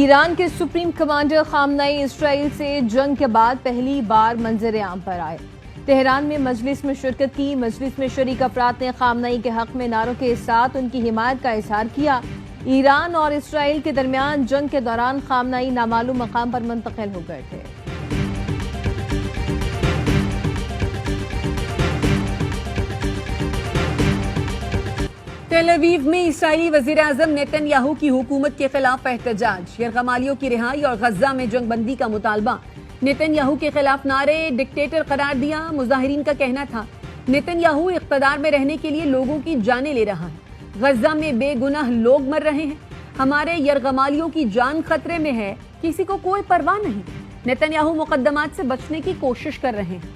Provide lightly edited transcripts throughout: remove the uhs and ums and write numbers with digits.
ایران کے supreme commander خامنئی اسرائیل سے جنگ کے بعد پہلی بار منظر عام پر آئے۔ تہران میں مجلس میں شرکت کی۔ مجلس میں شریک افراد نے خامنئی کے حق میں نعروں کے ساتھ ان کی حمایت کا اظہار کیا۔ ایران اور اسرائیل کے درمیان جنگ کے دوران خامنئی نامعلوم مقام پر منتقل ہو گئے تھے۔ تیل اویو میں اسرائیلی وزیر اعظم نیتن یاہو کی حکومت کے خلاف احتجاج، یرغمالیوں کی رہائی اور غزہ میں جنگ بندی کا مطالبہ۔ نیتن یاہو کے خلاف نعرے، ڈکٹیٹر قرار دیا۔ مظاہرین کا کہنا تھا نیتن یاہو اقتدار میں رہنے کے لیے لوگوں کی جانیں لے رہا ہے۔ غزہ میں بے گناہ لوگ مر رہے ہیں، ہمارے یرغمالیوں کی جان خطرے میں ہے، کسی کو کوئی پرواہ نہیں۔ نیتن یاہو مقدمات سے بچنے کی کوشش کر رہے ہیں۔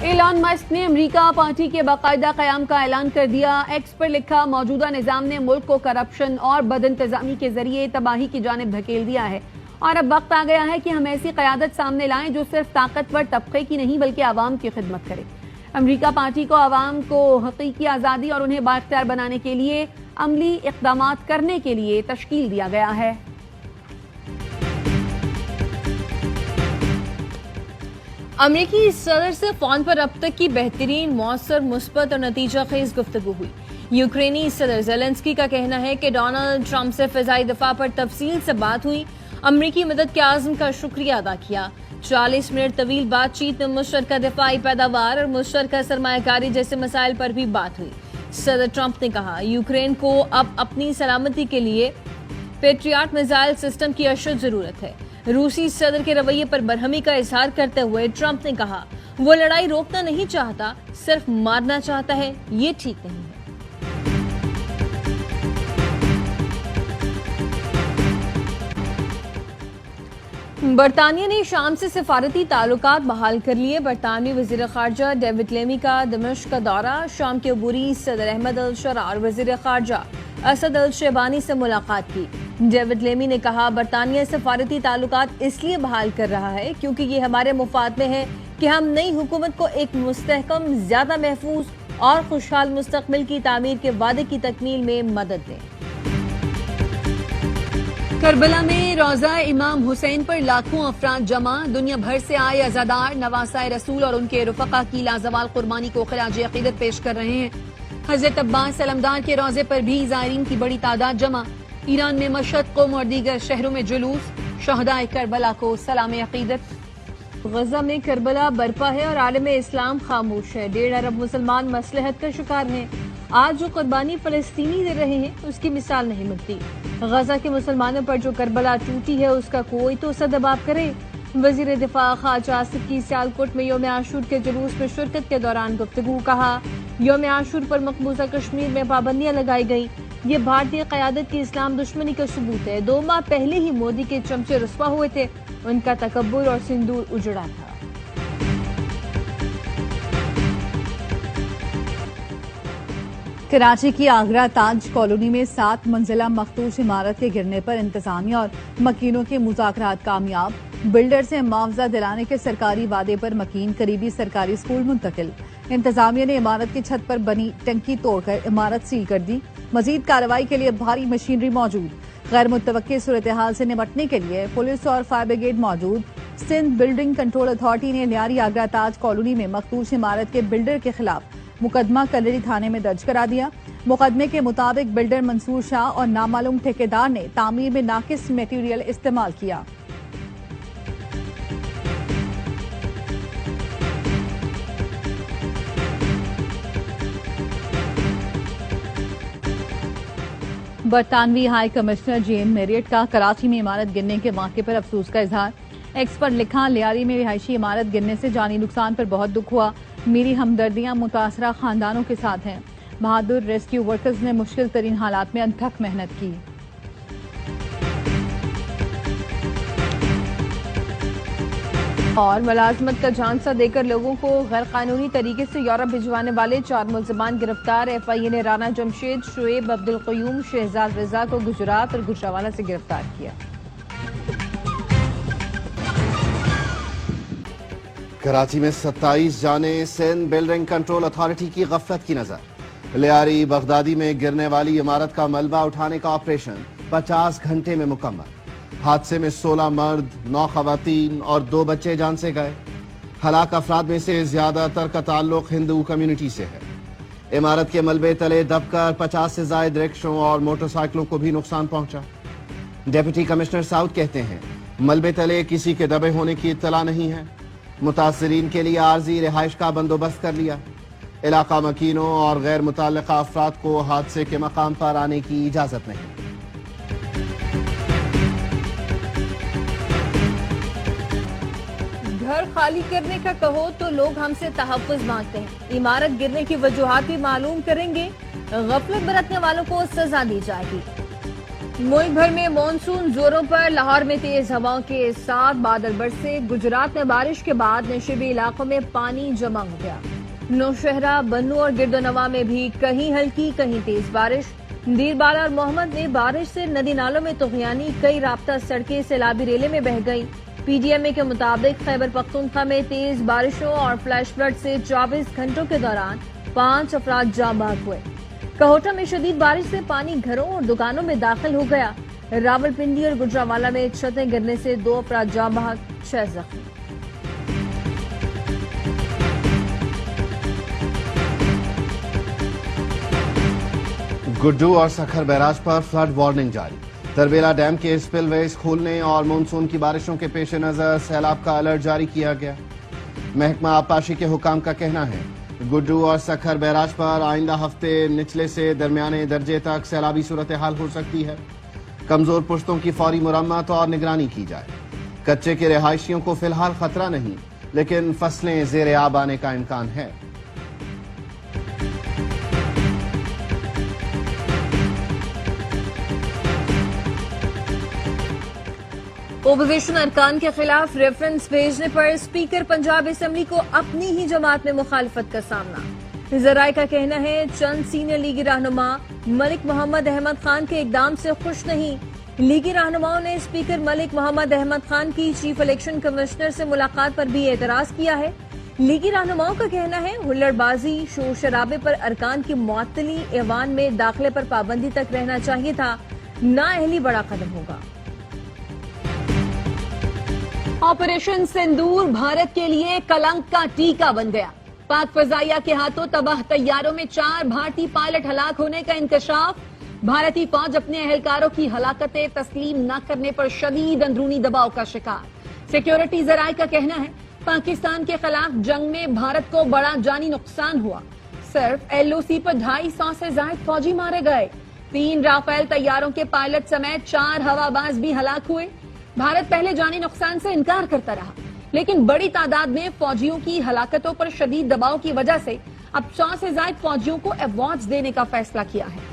ایلان مسک نے امریکہ پارٹی کے باقاعدہ قیام کا اعلان کر دیا۔ ایکس پر لکھا، موجودہ نظام نے ملک کو کرپشن اور بد انتظامی کے ذریعے تباہی کی جانب دھکیل دیا ہے، اور اب وقت آ گیا ہے کہ ہم ایسی قیادت سامنے لائیں جو صرف طاقتور طبقے کی نہیں بلکہ عوام کی خدمت کرے۔ امریکہ پارٹی کو عوام کو حقیقی آزادی اور انہیں بااختیار بنانے کے لیے عملی اقدامات کرنے کے لیے تشکیل دیا گیا ہے۔ امریکی صدر سے فون پر اب تک کی بہترین، مؤثر، مثبت اور نتیجہ خیز گفتگو ہوئی۔ یوکرینی صدر زیلنسکی کا کہنا ہے کہ ڈونلڈ ٹرمپ سے فضائی دفاع پر تفصیل سے بات ہوئی، امریکی مدد کے عزم کا شکریہ ادا کیا۔ 40 منٹ طویل بات چیت میں مشترکہ دفاعی پیداوار اور مشترکہ سرمایہ کاری جیسے مسائل پر بھی بات ہوئی۔ صدر ٹرمپ نے کہا یوکرین کو اب اپنی سلامتی کے لیے پیٹریاٹ میزائل سسٹم کی اشد ضرورت ہے۔ روسی صدر کے رویے پر برہمی کا اظہار کرتے ہوئے ٹرمپ نے کہا وہ لڑائی روکنا نہیں چاہتا، صرف مارنا چاہتا ہے، یہ ٹھیک نہیں ہے۔ برطانیہ نے شام سے سفارتی تعلقات بحال کر لیے۔ برطانوی وزیر خارجہ ڈیوڈ لیمی کا دمشق کا دورہ، شام کے عبوری صدر احمد الشرع اور وزیر خارجہ اسد الشیبانی سے ملاقات کی۔ ڈیوڈ لیمی نے کہا برطانیہ سفارتی تعلقات اس لیے بحال کر رہا ہے کیونکہ یہ ہمارے مفاد میں ہے کہ ہم نئی حکومت کو ایک مستحکم، زیادہ محفوظ اور خوشحال مستقبل کی تعمیر کے وعدے کی تکمیل میں مدد دیں۔ کربلا میں روضہ امام حسین پر لاکھوں افراد جمع، دنیا بھر سے آئے عزادار نواسۂ رسول اور ان کے رفقا کی لازوال قربانی کو خراج عقیدت پیش کر رہے ہیں۔ حضرت عباس علمدار کے روضے پر بھی زائرین کی بڑی تعداد جمع۔ ایران میں مشہد، قم اور دیگر شہروں میں جلوس، شہدائے کربلا کو سلام عقیدت۔ غزہ میں کربلا برپا ہے اور عالم اسلام خاموش ہے۔ 1.5 ارب مسلمان مصلحت کا شکار ہیں۔ آج جو قربانی فلسطینی دے رہے ہیں اس کی مثال نہیں ملتی۔ غزہ کے مسلمانوں پر جو کربلا ٹوٹی ہے اس کا کوئی تو سدباب کرے۔ وزیر دفاع خواجہ آصف کی سیالکوٹ میں یوم عاشور کے جلوس میں شرکت کے دوران گفتگو، کہا یوم عاشور پر مقبوضہ کشمیر میں پابندیاں لگائی گئی، یہ بھارتی قیادت کی اسلام دشمنی کا ثبوت ہے۔ 2 ماہ پہلے ہی مودی کے چمچے رسوا ہوئے تھے، ان کا تکبر اور سندور اجڑا تھا۔ کراچی کی آگرہ تاج کالونی میں 7 منزلہ مخدوش عمارت کے گرنے پر انتظامیہ اور مکینوں کے مذاکرات کامیاب، بلڈر سے معاوضہ دلانے کے سرکاری وعدے پر مکین قریبی سرکاری اسکول منتقل۔ انتظامیہ نے عمارت کی چھت پر بنی ٹنکی توڑ کر عمارت سیل کر دی، مزید کارروائی کے لیے بھاری مشینری موجود۔ غیر متوقع صورتحال سے نمٹنے کے لیے پولیس اور فائر بریگیڈ موجود۔ سندھ بلڈنگ کنٹرول اتھارٹی نے لیاری آگرہ تاج کالونی میں مخدوش عمارت کے بلڈر کے خلاف مقدمہ کلری تھانے میں درج کرا دیا۔ مقدمے کے مطابق بلڈر منصور شاہ اور نامعلوم ٹھیکیدار نے تعمیر میں ناقص میٹیریل استعمال کیا۔ برطانوی ہائی کمشنر جین میریٹ کا کراچی میں عمارت گرنے کے واقعے پر افسوس کا اظہار۔ ایکس پر لکھا لیاری میں رہائشی عمارت گرنے سے جانی نقصان پر بہت دکھ ہوا، میری ہمدردیاں متاثرہ خاندانوں کے ساتھ ہیں۔ بہادر ریسکیو ورکرز نے مشکل ترین حالات میں انتھک محنت کی۔ اور ملازمت کا جھانسا دے کر لوگوں کو غیر قانونی طریقے سے یورپ بھجوانے والے 4 ملزمان گرفتار۔ ایف آئی اے نے رانا جمشید، شعیب عبدالقیوم، شہزاد رضا کو گجرات اور گجرانوالہ سے گرفتار کیا۔ کراچی میں 27 جانیں، سندھ بلڈنگ کنٹرول اتھارٹی کی غفلت کی نظر۔ لیاری بغدادی میں گرنے والی عمارت کا ملبہ اٹھانے کا آپریشن 50 گھنٹے میں مکمل۔ حادثے میں 16 مرد، 9 خواتین اور 2 بچے جان سے گئے۔ ہلاک افراد میں سے زیادہ تر کا تعلق ہندو کمیونٹی سے ہے۔ عمارت کے ملبے تلے دب کر 50 سے زائد رکشوں اور موٹر سائیکلوں کو بھی نقصان پہنچا۔ ڈپٹی کمشنر ساؤتھ کہتے ہیں ملبے تلے کسی کے دبے ہونے کی اطلاع نہیں ہے۔ متاثرین کے لیے عارضی رہائش کا بندوبست کر لیا۔ علاقہ مکینوں اور غیر متعلقہ افراد کو حادثے کے مقام پر آنے کی اجازت نہیں۔ گھر خالی کرنے کا کہو تو لوگ ہم سے تحفظ مانگتے ہیں۔ عمارت گرنے کی وجوہات بھی معلوم کریں گے۔ غفلت برتنے والوں کو سزا دی جائے گی۔ ملک بھر میں مانسون زوروں پر، لاہور میں تیز ہواؤں کے ساتھ بادل برسے۔ گجرات میں بارش کے بعد نشیبی علاقوں میں پانی جمع ہو گیا۔ نوشہرہ، بنو اور گرد و نواح میں بھی کہیں ہلکی کہیں تیز بارش۔ دیر بالا اور محمد میں بارش سے ندی نالوں میں طغیانی، کئی رابطہ سڑکیں سیلابی ریلے میں بہہ گئیں۔ پی ڈی ایم اے کے مطابق خیبر پختونخوا میں تیز بارشوں اور فلیش فلڈ سے 24 گھنٹوں کے دوران 5 افراد جاں بحق ہوئے۔ کہوٹہ میں شدید بارش سے پانی گھروں اور دکانوں میں داخل ہو گیا۔ راولپنڈی اور گجرانوالہ میں چھتیں گرنے سے 2 افراد جاں بحق، 6 زخمی۔ گڈو اور سکھر بیراج پر فلڈ وارننگ جاری۔ تربیلا ڈیم کے اسپل ویز کھولنے اور مونسون کی بارشوں کے پیش نظر سیلاب کا الرٹ جاری کیا گیا۔ محکمہ آبپاشی کے حکام کا کہنا ہے گڈو اور سکھر بیراج پر آئندہ ہفتے نچلے سے درمیانے درجے تک سیلابی صورتحال ہو سکتی ہے۔ کمزور پشتوں کی فوری مرمت اور نگرانی کی جائے۔ کچے کے رہائشیوں کو فی الحال خطرہ نہیں، لیکن فصلیں زیر آب آنے کا امکان ہے۔ اپوزیشن ارکان کے خلاف ریفرنس بھیجنے پر اسپیکر پنجاب اسمبلی کو اپنی ہی جماعت میں مخالفت کا سامنا۔ ذرائع کا کہنا ہے چند سینئر لیگی رہنما ملک محمد احمد خان کے اقدام سے خوش نہیں۔ لیگی رہنماؤں نے اسپیکر ملک محمد احمد خان کی چیف الیکشن کمشنر سے ملاقات پر بھی اعتراض کیا ہے۔ لیگی رہنماؤں کا کہنا ہے ہلڑ بازی، شور شرابے پر ارکان کی معطلی، ایوان میں داخلے پر پابندی تک رہنا چاہیے تھا، نااہلی بڑا قدم ہوگا۔ آپریشن سندور بھارت کے لیے کلنک کا ٹیکہ بن گیا۔ پاک فضائیہ کے ہاتھوں تباہ طیاروں میں 4 بھارتی پائلٹ ہلاک ہونے کا انکشاف۔ بھارتی فوج اپنے اہلکاروں کی ہلاکتیں تسلیم نہ کرنے پر شدید اندرونی دباؤ کا شکار۔ سیکیورٹی ذرائع کا کہنا ہے پاکستان کے خلاف جنگ میں بھارت کو بڑا جانی نقصان ہوا۔ صرف ایل او سی پر 250 سے زائد فوجی مارے گئے۔ 3 رافیل طیاروں کے پائلٹ سمیت 4 ہوا باز بھی ہلاک ہوئے۔ بھارت پہلے جانی نقصان سے انکار کرتا رہا، لیکن بڑی تعداد میں فوجیوں کی ہلاکتوں پر شدید دباؤ کی وجہ سے اب 100 سے زائد فوجیوں کو ایوارڈز دینے کا فیصلہ کیا ہے۔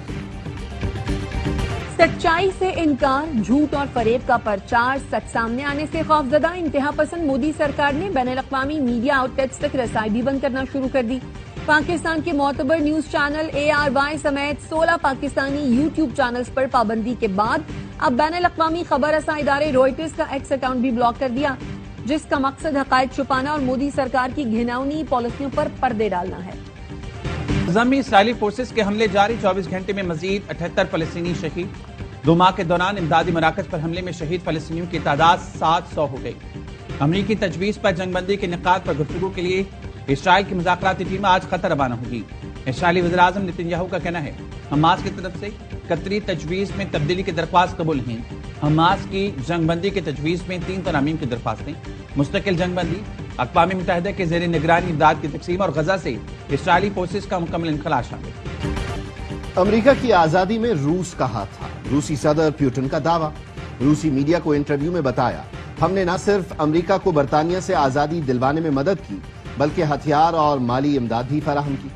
سچائی سے انکار، جھوٹ اور فریب کا پرچار، سچ سامنے آنے سے خوفزدہ انتہا پسند مودی سرکار نے بین الاقوامی میڈیا آؤٹ لیٹس تک رسائی بھی بند کرنا شروع کر دی۔ پاکستان کے معتبر نیوز چینل ARY سمیت 16 پاکستانی یوٹیوب چینلز پر پابندی کے بعد اب بین الاقوامی خبر رساں ادارے روئٹرز کا ایکس اکاؤنٹ بھی بلاک کر دیا، جس کا مقصد حقائق چھپانا اور مودی سرکار کی گھناؤنی پالیسیوں پر پردے ڈالنا ہے۔ انتظامی اسرائیلی فورسز کے حملے جاری، 24 گھنٹے میں مزید 78 فلسطینی شہید۔ 2 ماہ کے دوران امدادی مراکز پر حملے میں شہید فلسطینیوں کی تعداد 700 ہو گئی۔ امریکی تجویز پر جنگ بندی کے انعقاد پر گفتگو کے لیے اسرائیل کی مذاکراتی ٹیم آج قطر روانہ ہوگی۔ اسرائیلی وزیراعظم نتن یاہو کا کہنا ہے حماس کی طرف سے قطری تجویز میں تبدیلی کی درخواست قبول نہیں۔ حماس کی جنگ بندی کے تجویز میں 3 ترامیم کی درخواستیں، مستقل جنگ بندی، اقوام متحدہ کے زیر نگرانی امداد کی تقسیم اور غزہ سے اسرائیلی فورسز کا مکمل انخلاء شامل۔ امریکہ کی آزادی میں روس کا ہاتھ تھا، روسی صدر پیوٹن کا دعویٰ۔ روسی میڈیا کو انٹرویو میں بتایا ہم نے نہ صرف امریکہ کو برطانیہ سے آزادی دلوانے میں مدد کی بلکہ ہتھیار اور مالی امداد بھی فراہم کی۔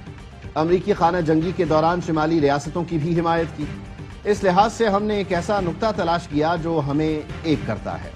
امریکی خانہ جنگی کے دوران شمالی ریاستوں کی بھی حمایت کی۔ اس لحاظ سے ہم نے ایک ایسا نقطہ تلاش کیا جو ہمیں ایک کرتا ہے۔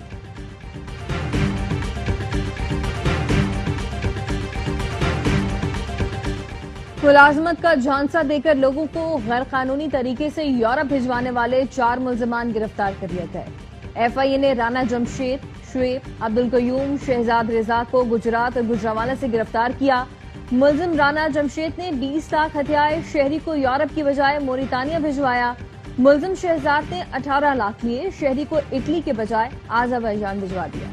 ملازمت کا جھانسا دے کر لوگوں کو غیر قانونی طریقے سے یورپ بھجوانے والے 4 ملزمان گرفتار کر لیے گئے۔ FIA نے رانا جمشید، شعیب عبدالقیوم شہزاد رضا کو گجرات اور گجرانوالہ سے گرفتار کیا. ملزم رانا جمشید نے 20 لاکھ ہتھیائے شہری کو یورپ کی بجائے موریتانیہ بھجوایا. ملزم شہزاد نے 18 لاکھ لیے شہری کو اٹلی کے بجائے آذربائیجان بھجوا دیا.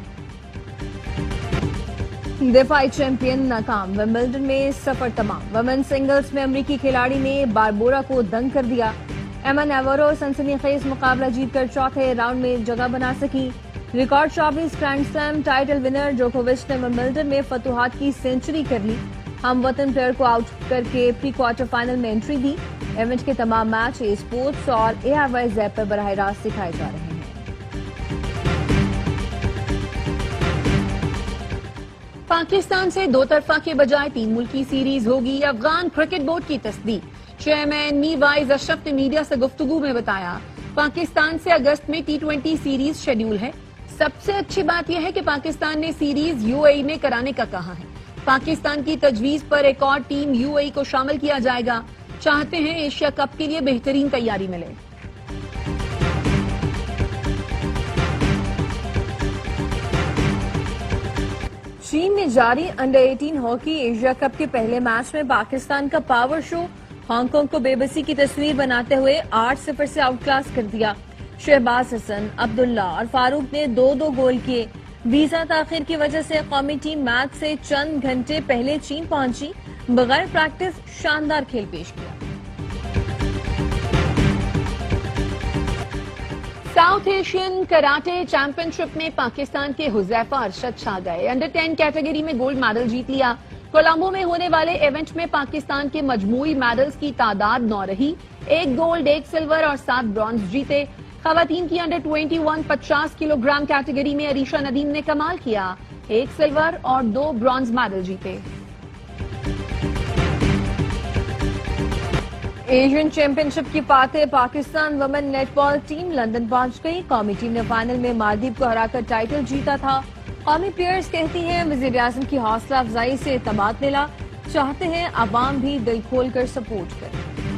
دفاعی چیمپئن ناکام، ومبلڈن میں سفر تمام. ویمن سنگلز میں امریکی کھلاڑی نے باربورا کو دنگ کر دیا. ایما نیورو سنسنی خیز مقابلہ جیت کر چوتھے راؤنڈ میں جگہ بنا سکی. Record 24 grand slam title winner جوکووچ نے ومبلڈن میں فتوحات کی سینچری کر لی. ہم وطن پلیئر کو آؤٹ کر کے پری کوارٹر فائنل میں انٹری دی. ایونٹ کے تمام میچ اے اسپورٹس اور ARY زیپ پر براہ راست دکھائے جا رہے ہیں. پاکستان سے دو طرفہ کے بجائے 3 ملکی سیریز ہوگی، افغان کرکٹ بورڈ کی تصدیق. چیئرمین میوائز اشرف نے میڈیا سے گفتگو میں بتایا پاکستان سے اگست میں T20 سیریز شیڈول ہے. سب سے اچھی بات یہ ہے کہ پاکستان نے سیریز UAE میں کرانے کا کہا ہے. پاکستان کی تجویز پر ایک اور ٹیم UAE کو شامل کیا جائے گا. چاہتے ہیں ایشیا کپ کے لیے بہترین تیاری ملے. چین میں جاری انڈر 18 ہاکی ایشیا کپ کے پہلے میچ میں پاکستان کا پاور شو ہانگ کانگ کو بے بسی کی تصویر بناتے ہوئے 8-0 سے آؤٹ کلاس کر دیا. شہباز حسن، عبداللہ اور فاروق نے 2-2 گول کیے. ویزا تاخیر کی وجہ سے قومی ٹیم میچ سے چند گھنٹے پہلے چین پہنچی. بغیر پریکٹس شاندار کھیل پیش کیا. ساؤتھ ایشین کراٹے چیمپئن شپ میں پاکستان کے حذیفہ ارشد چھا گئے. انڈر 10 کیٹیگری میں گولڈ میڈل جیت لیا. کولمبو میں ہونے والے ایونٹ میں پاکستان کے مجموعی میڈلز کی تعداد 9 رہی. 1 گولڈ، 1 سلور اور 7 برونز جیتے. خواتین کی انڈر 21 50 کلو گرام کیٹیگری میں عریشہ ندیم نے کمال کیا. 1 سلور اور 2 برونز میڈل جیتے. ایشین چیمپئن شپ کی فاتح پاکستان ویمن نیٹ بال ٹیم لندن پہنچ گئی. قومی ٹیم نے فائنل میں مالدیپ کو ہرا کر ٹائٹل جیتا تھا. قومی پلیئرز کہتی ہیں وزیر اعظم کی حوصلہ افزائی سے اعتماد ملا. چاہتے ہیں عوام بھی دل کھول کر سپورٹ کرے.